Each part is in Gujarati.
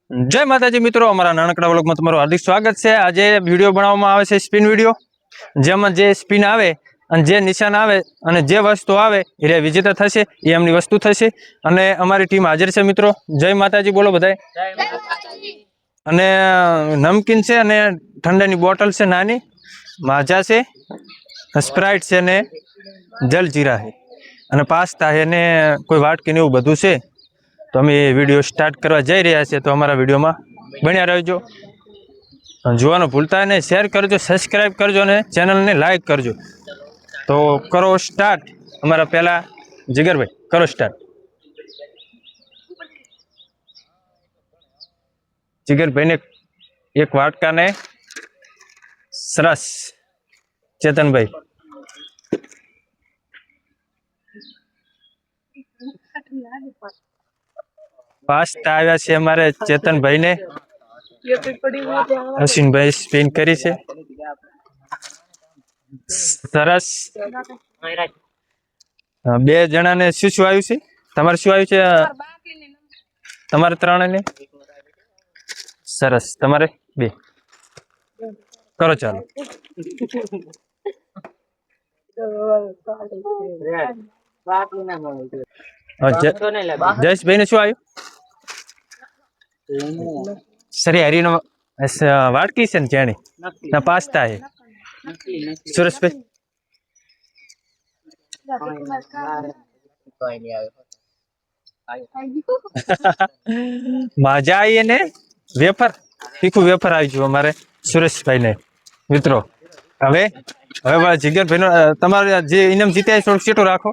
જય માતાજી મિત્રો, અમારા નાનકડા વ્લોગમાં તમારું હાર્દિક સ્વાગત છે। આજે વિડીયો બનાવવામાં આવે છે સ્પિન વિડીયો, જેમાં જે સ્પિન આવે અને જે નિશાન આવે અને જે વસ્તુ આવે એ વિજેતા થશે, એ એમની વસ્તુ થશે। અને અમારી ટીમ હાજર છે મિત્રો। જય માતાજી બોલો બધાય। અને નમકીન છે અને ઠંડાની બોટલ છે, નાની માજા છે, સ્પ્રાઇટ છે ને જલજીરા છે અને પાસ્તા છે ને કોઈ વાટકી ને એવું બધું છે। તો અમે વિડીયો સ્ટાર્ટ કરવા જઈ રહ્યા છીએ, તો અમારા વિડીયોમાં બન્યા રહેજો। જોવાનું ભૂલતા નહીં, શેર કરજો, સબસ્ક્રાઇબ કરજો અને ચેનલને લાઈક કરજો। તો કરો સ્ટાર્ટ। અમારા પહેલા જીગરભાઈ કરો સ્ટાર્ટ। જીગરભાઈને એક વાટકાને સરસ। ચેતનભાઈ પાસ્તા આવ્યા છે અમારે ચેતનભાઈ ને। અશ્વિનભાઈ સ્પિન કરી છે, સરસ। બે જણાને શું શું આવ્યું છે? તમારે શું આવ્યું છે? તમારે 3 ને સરસ, તમારે 2 કરો ચાલો। જયેશભાઈ ને શું આવ્યું? સરી હરીનો વાટકી છે ને ચેણી ના પાસ્તા છે। સુરેશભાઈ મજા આવી ને વેફર, તીખું વેફર આવી ગયું અમારે સુરેશભાઈ ને મિત્રો। હવે જીગરભાઈ નો તમારે જે ઇનામ જીત્યા થોડું સીટું રાખો।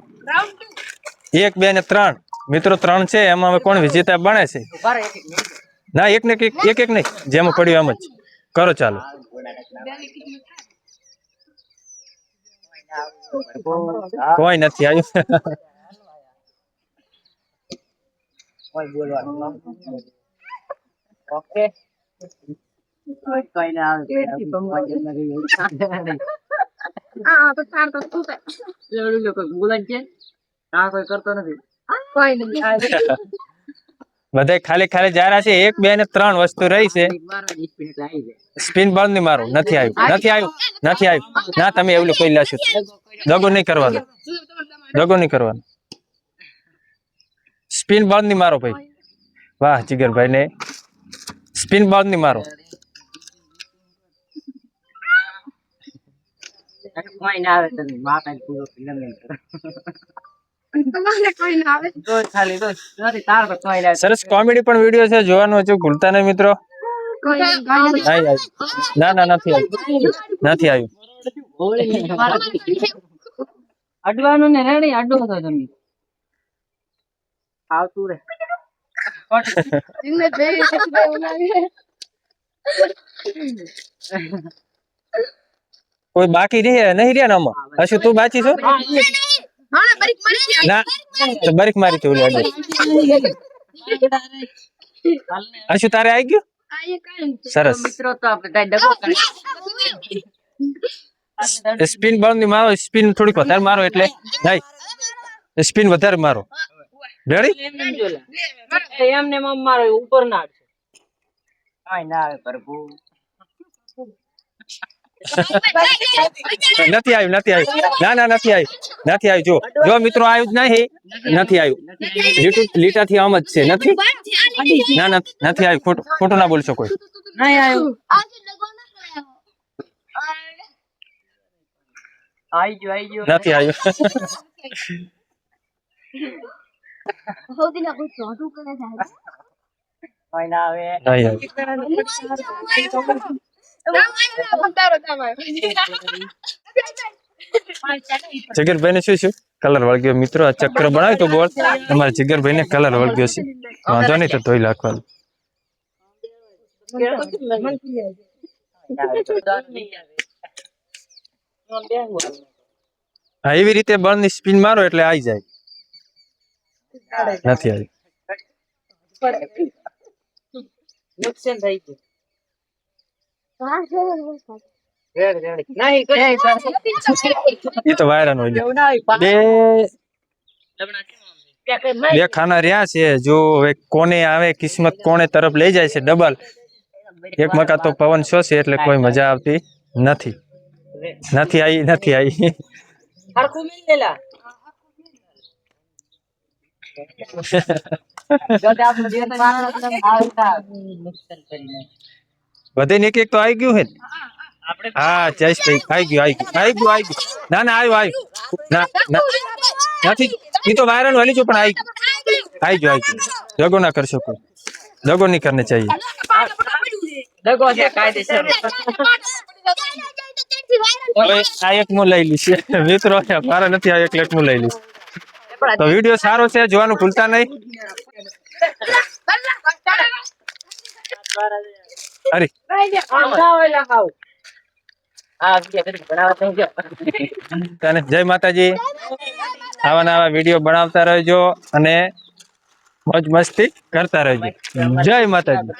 1 2 ને 3 મિત્રો 3 છે, એમાં હવે કોણ વિજેતા બને છે? ના એક ને એક નહીં, જેમાં પડ્યું એમ જ કરો ચાલો। કોઈ નથી આવ્યું। ઓકે કોઈ ના આવે તો ચાર તો તું લોકો બોલાય છે, આ કોઈ કરતો નથી, કોઈ નહીં બધા ખાલી ખાલી જા રહ્યા છે। 1 2 ને 3 વસ્તુ રહી છે। સ્પિન બંધ નહીં મારો, નથી આવ્યું, નથી આવ્યું, નથી આવ્યું। ના તમે એવું કોઈ લેશો, દગો નહીં કરવાનો, દગો નહીં કરવાનો। સ્પિન બંધ નહીં મારો ભાઈ, વાહ જીગરભાઈ ને સ્પિન બંધ નહીં મારો। કોઈ ના આવે તો માતા પૂરો સરસ કોમેડી પણ વિડીયો છે, જોવાનું હજુ ભૂલતા નહીં મિત્રો। ના ના નથી આવ્યું, નથી આવ્યું। અડવાનું ને રેડી અડો હતો તમે આવતું રે કોઈ બાકી નહીં રહ્યા ને આમાં? હશું તું બાકી છો? ના તો બરીક મારી તું હશું તારે આવી ગયું, સરસ। મિત્રો તો બધા ડબો સ્પિન બંધ નહીં મારો, સ્પિન થોડીક વધારે મારો, એટલે નહીં સ્પિન વધારે મારો। રેડી એમને મારો ઉપર ના કાઈ ના આવે પ્રભુ। નથી આવ્યું, નથી આવ્યું, ના ના નથી આવ્યું, નથી આવ્યું। જો જો મિત્રો આવ્યું જ નહીં, નથી આવ્યું, લીટાથી આમ જ છે, નથી ના નથી આવ્યું। ખોટું ના બોલશો કોઈ, નહીં આવ્યું, આવી ગયો નથી આવ્યું। કોઈ ના આવે જીગરભાઈ ને શું શું કલર વળગ્યો મિત્રો? આ ચક્ર બનાવ્યું તો ગોળ, તમારે જીગરભાઈ ને કલર વળગ્યો છે, વાંધો નહીં તો ધોઈ નાખવાનું। હા એવી રીતે બળ ની સ્પિન મારો એટલે આવી જાય, નથી આવી। નુકસાન થઈ ગયું। એ તો વાયરન હોય બે બે ખાના રહ્યા છે, જો હવે કોને આવે કિસ્મત કોને તરફ લઈ જાય છે ડબલ. એક મકા તો પવન શો છે એટલે કોઈ મજા આવતી નથી. નથી આવી. હરખું મિલ લેલા જો તે આપણે જે તો આવતા નુકસાન કરીને બધે ને એક તો આવી ગયું હે ને? હા જયેશભાઈ આવી ગયું. ના આવ્યું. ના નથી એ તો વાયરલ વાલી છો, પણ આવી ગયું. દગો ના કરશો, કોઈ દગો નહીં કરને ચાહીએ. દગો છે કાયદેસર. હવે આ એક હું લઈ લઈશ મિત્રો, મારા નથી, આ એક હું લઈ લઈશ. તો વિડીયો સારો છે, જોવાનું ભૂલતા નહીં. અરે જય માતાજી. આવા વિડીયો બનાવતા રહેજો અને મોજ મસ્તી કરતા રહેજો. જય માતાજી.